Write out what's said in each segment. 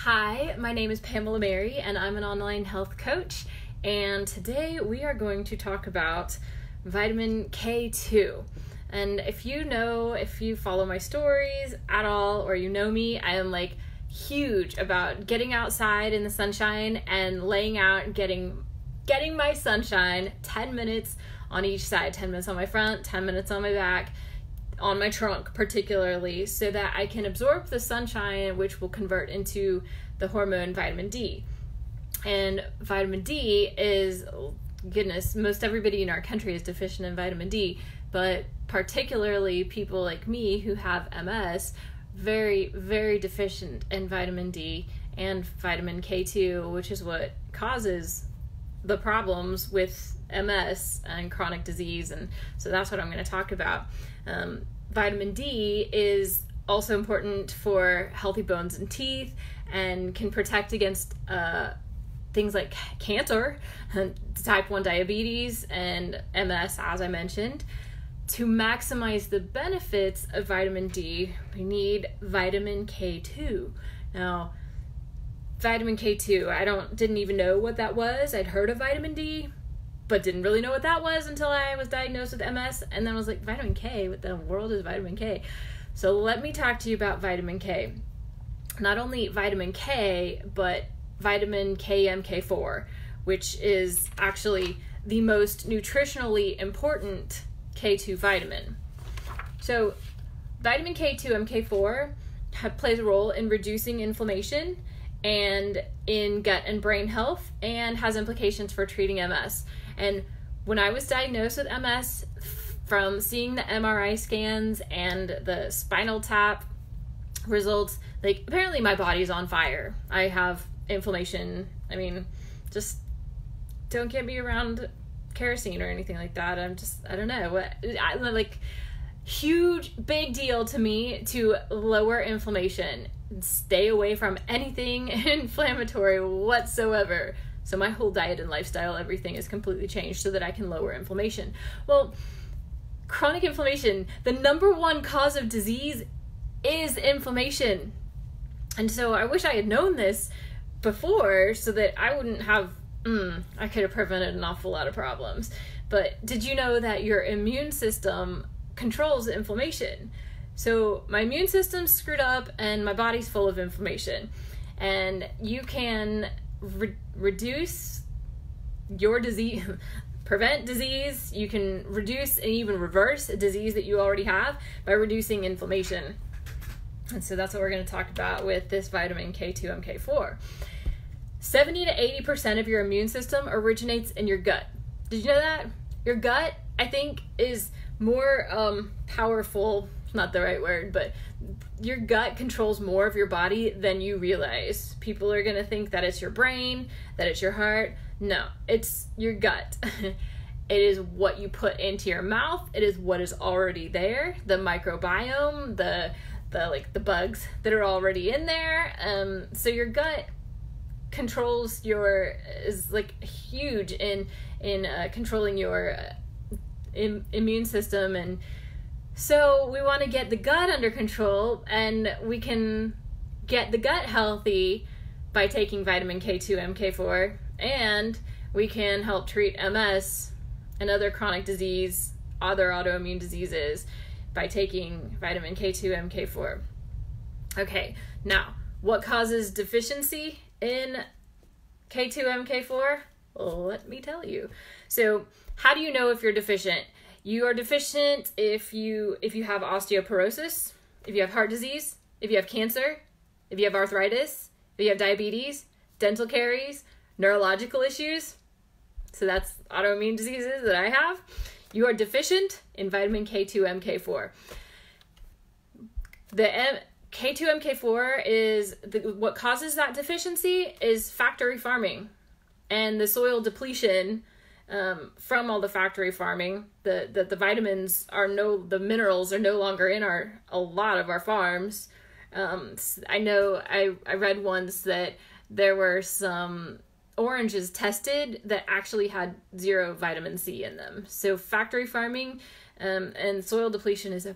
Hi, my name is Pamela Mary and I'm an online health coach, and today we are going to talk about vitamin K2. And if you follow my stories at all, or you know me, I am huge about getting outside in the sunshine and laying out and getting my sunshine 10 minutes on each side, 10 minutes on my front, 10 minutes on my back, on my trunk particularly, so that I can absorb the sunshine, which will convert into the hormone vitamin D. And vitamin D is, goodness, most everybody in our country is deficient in vitamin D, but particularly people like me who have MS, very, very deficient in vitamin D and vitamin K2, which is what causes the problems with MS and chronic disease. And so that's what I'm going to talk about. Vitamin D is also important for healthy bones and teeth and can protect against things like cancer, type 1 diabetes, and MS, as I mentioned. To maximize the benefits of vitamin D, we need vitamin K2. Now, vitamin K2, I didn't even know what that was. I'd heard of vitamin D, but didn't really know what that was until I was diagnosed with MS. And then I was like, vitamin K? What the world is vitamin K? So let me talk to you about vitamin K. Not only vitamin K, but vitamin K4, which is actually the most nutritionally important K2 vitamin. So vitamin K2, MK4 plays a role in reducing inflammation and in gut and brain health, and has implications for treating MS. And when I was diagnosed with MS, from seeing the MRI scans and the spinal tap results, apparently my body's on fire. I have inflammation. Just don't get me around kerosene or anything like that. I don't know. Huge, big deal to me to lower inflammation. Stay away from anything inflammatory whatsoever. So my whole diet and lifestyle, everything is completely changed so that I can lower inflammation. Well, chronic inflammation, the number one cause of disease is inflammation. And so I wish I had known this before so that I wouldn't have, I could have prevented an awful lot of problems. But did you know that your immune system controls inflammation? So my immune system's screwed up and my body's full of inflammation. And you can reduce your disease, prevent disease. You can reduce and even reverse a disease that you already have by reducing inflammation. And so that's what we're going to talk about with this vitamin K2, MK4. 70 to 80% of your immune system originates in your gut. Did you know that? Your gut, I think, is more powerful, not the right word, but your gut controls more of your body than you realize. People are going to think that it's your brain, that it's your heart. No, it's your gut. It is what you put into your mouth. It is what is already there. The microbiome, the bugs that are already in there. So your gut controls is huge in controlling your immune system. And so we want to get the gut under control, and we can get the gut healthy by taking vitamin K2, MK4, and we can help treat MS and other chronic disease, other autoimmune diseases by taking vitamin K2, MK4. Okay, now, what causes deficiency in K2, MK4? Well, let me tell you. So, how do you know if you're deficient? You are deficient if you have osteoporosis, if you have heart disease, if you have cancer, if you have arthritis, if you have diabetes, dental caries, neurological issues. So that's autoimmune diseases that I have. You are deficient in vitamin K2, MK4. The K2, MK4 is what causes that deficiency is factory farming and the soil depletion. From all the factory farming, the vitamins the minerals are no longer in a lot of our farms. I know I read once that there were some oranges tested that actually had 0 vitamin C in them. So factory farming and soil depletion is a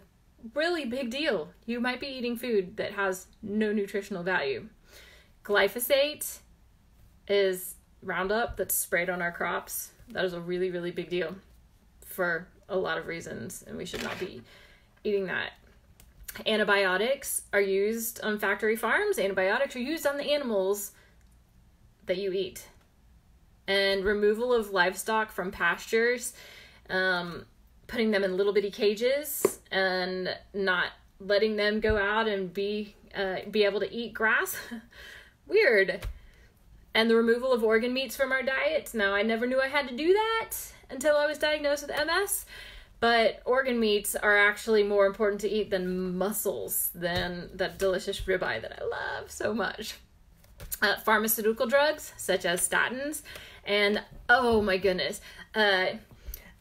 really big deal. You might be eating food that has no nutritional value. Glyphosate is Roundup that's sprayed on our crops. That is a really, really big deal for a lot of reasons, and we should not be eating that. Antibiotics are used on factory farms. Antibiotics are used on the animals that you eat. And removal of livestock from pastures, putting them in little bitty cages and not letting them go out and be able to eat grass. Weird. And the removal of organ meats from our diets. Now, I never knew I had to do that until I was diagnosed with MS. But organ meats are actually more important to eat than muscles, than that delicious ribeye that I love so much. Pharmaceutical drugs, such as statins. And, oh my goodness,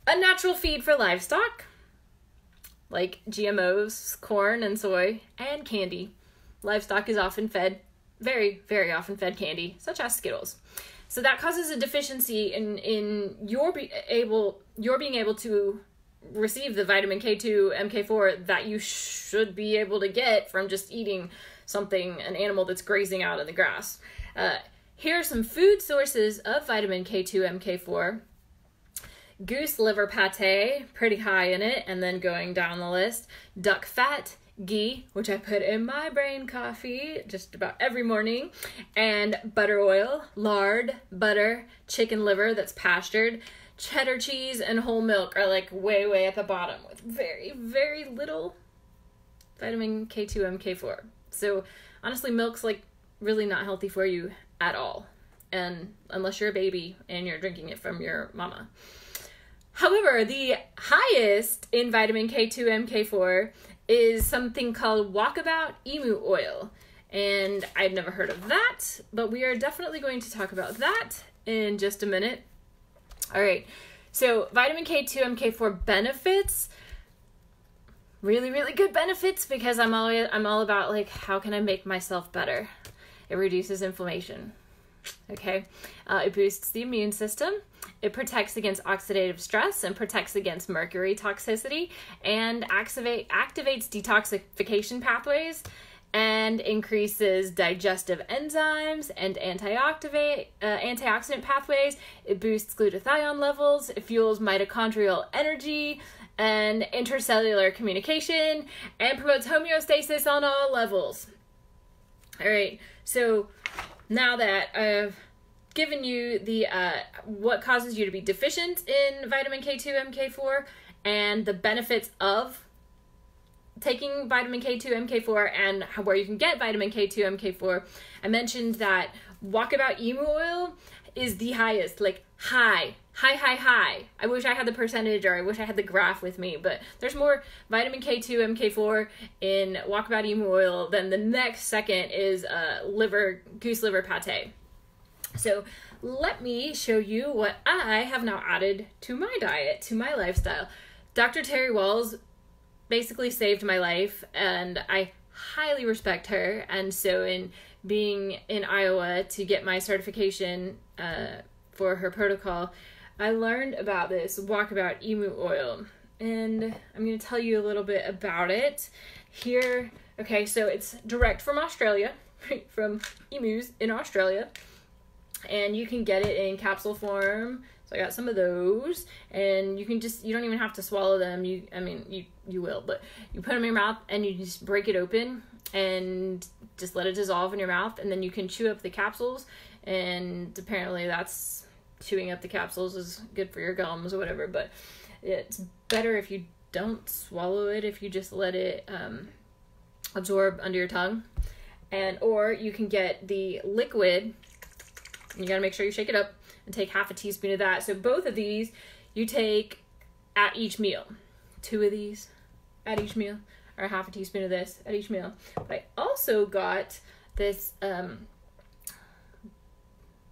unnatural feed for livestock, like GMOs, corn and soy, and candy. Livestock is often fed, very, very often fed candy, such as Skittles. So that causes a deficiency in your being able to receive the vitamin K2, MK4 that you should be able to get from just eating something, an animal that's grazing out in the grass. Here are some food sources of vitamin K2, MK4. Goose liver pate, pretty high in it, and then going down the list, duck fat, ghee, which I put in my brain coffee just about every morning, and butter oil, lard, butter, chicken liver that's pastured, cheddar cheese, and whole milk are like way, way at the bottom with very, very little vitamin K2, MK4. So honestly, milk's like really not healthy for you at all, and unless you're a baby and you're drinking it from your mama. However, the highest in vitamin K2, MK4 is something called walkabout emu oil, and I've never heard of that, but we are definitely going to talk about that in just a minute. All right, so vitamin K2, MK4 benefits, really, really good benefits, because I'm all about like, how can I make myself better? It reduces inflammation, okay? It boosts the immune system. It protects against oxidative stress and protects against mercury toxicity, and activates detoxification pathways, and increases digestive enzymes and antioxidant pathways. It boosts glutathione levels. It fuels mitochondrial energy and intercellular communication, and promotes homeostasis on all levels. All right, so now that I've given you the what causes you to be deficient in vitamin K2, MK4, and the benefits of taking vitamin K2, MK4, and where you can get vitamin K2, MK4, I mentioned that walkabout emu oil is the highest, like high. I wish I had the percentage, or I wish I had the graph with me, but there's more vitamin K2, MK4 in walkabout emu oil than the next second is goose liver pate. So let me show you what I have now added to my diet, to my lifestyle. Dr. Terry Wahls basically saved my life, and I highly respect her. And so in being in Iowa to get my certification for her protocol, I learned about this walkabout emu oil, and I'm going to tell you a little bit about it here. Okay, so it's direct from Australia, from emus in Australia, and you can get it in capsule form. So I got some of those, and you don't even have to swallow them. You will, but you put them in your mouth and you just break it open and just let it dissolve in your mouth, and then you can chew up the capsules, and apparently that's chewing up the capsules is good for your gums or whatever, but it's better if you don't swallow it, if you just let it absorb under your tongue. Or you can get the liquid, and you gotta make sure you shake it up and take half a teaspoon of that. So both of these you take at each meal. 2 of these at each meal, or half a teaspoon of this at each meal. But I also got this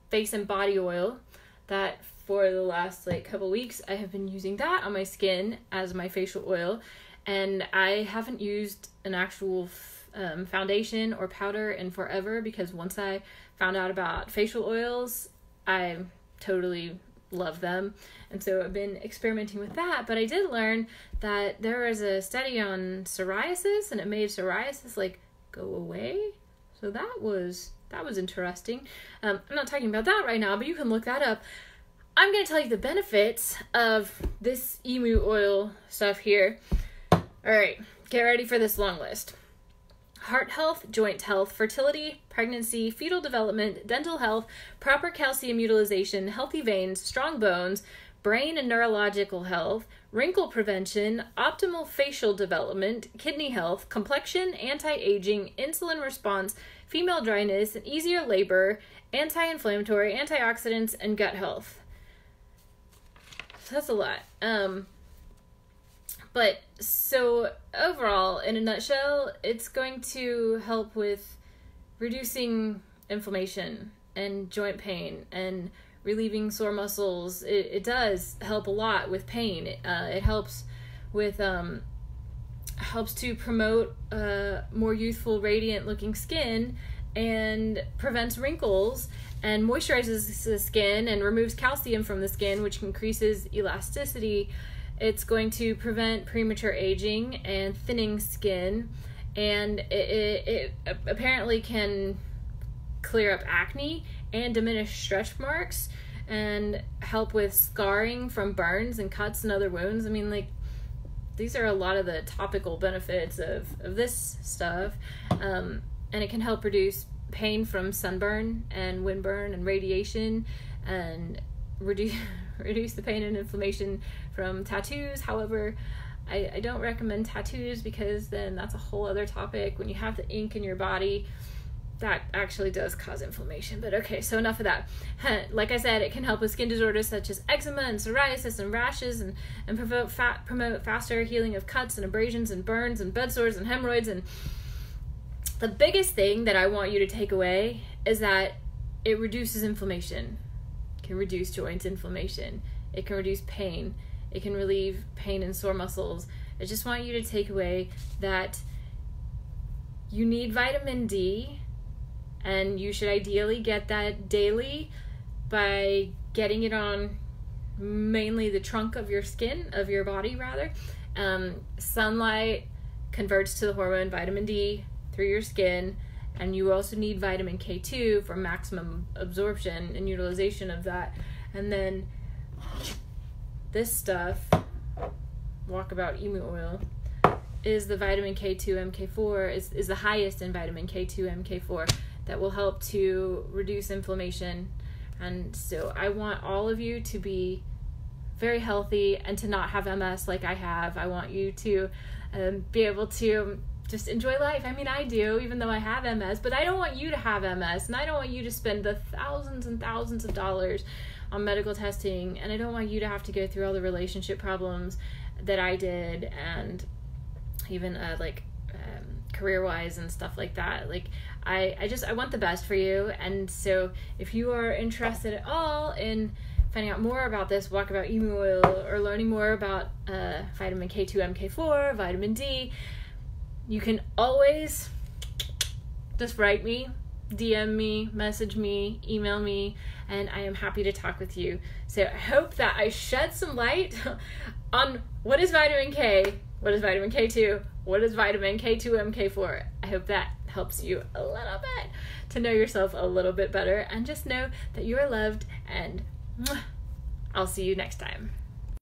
face and body oil that for the last couple weeks I have been using that on my skin as my facial oil, and I haven't used an actual foundation or powder in forever, because once I found out about facial oils, I totally love them, and so I've been experimenting with that. But I did learn that there was a study on psoriasis, and it made psoriasis go away. So that was interesting. I'm not talking about that right now, but you can look that up. I'm going to tell you the benefits of this emu oil stuff here. All right, get ready for this long list. Heart health, joint health, fertility, pregnancy, fetal development, dental health, proper calcium utilization, healthy veins, strong bones, brain and neurological health, wrinkle prevention, optimal facial development, kidney health, complexion, anti-aging, insulin response, female dryness, and easier labor, anti-inflammatory, antioxidants, and gut health. So that's a lot. But so overall, in a nutshell, it's going to help with reducing inflammation and joint pain and relieving sore muscles. It does help a lot with pain. It helps with helps to promote more youthful, radiant looking skin, and prevents wrinkles and moisturizes the skin and removes calcium from the skin, which increases elasticity. It's going to prevent premature aging and thinning skin, and it apparently can clear up acne and diminish stretch marks and help with scarring from burns and cuts and other wounds. I mean, like, these are a lot of the topical benefits of this stuff. And it can help reduce pain from sunburn and windburn and radiation, and reduce the pain and inflammation from tattoos. However, I don't recommend tattoos, because then that's a whole other topic. When you have the ink in your body, that actually does cause inflammation. But okay, so enough of that. Like I said, it can help with skin disorders such as eczema and psoriasis and rashes, and promote faster healing of cuts and abrasions and burns and bed sores and hemorrhoids. And the biggest thing that I want you to take away is that it reduces inflammation. It can reduce joint inflammation. It can reduce pain. It can relieve pain and sore muscles. I just want you to take away that you need vitamin D, and you should ideally get that daily by getting it on mainly the trunk of your skin, of your body rather. Sunlight converts to the hormone vitamin D through your skin, and you also need vitamin K2 for maximum absorption and utilization of that. And then this stuff, Walkabout Emu Oil, is the vitamin K2 MK4, is the highest in vitamin K2 MK4, that will help to reduce inflammation. And so I want all of you to be very healthy and to not have MS like I have. I want you to be able to just enjoy life. I mean, I do, even though I have MS, but I don't want you to have MS, and I don't want you to spend the thousands and thousands of dollars on medical testing, and I don't want you to have to go through all the relationship problems that I did, and even career-wise and stuff like that. Like, I want the best for you. And so if you are interested at all in finding out more about this Walkabout Emu Oil, or learning more about vitamin K2 MK4, vitamin D, you can always just write me, DM me, message me, email me, and I am happy to talk with you. So I hope that I shed some light on what is vitamin K, what is vitamin K2, what is vitamin K2 MK4. I hope that helps you a little bit to know yourself a little bit better, and just know that you are loved, and I'll see you next time.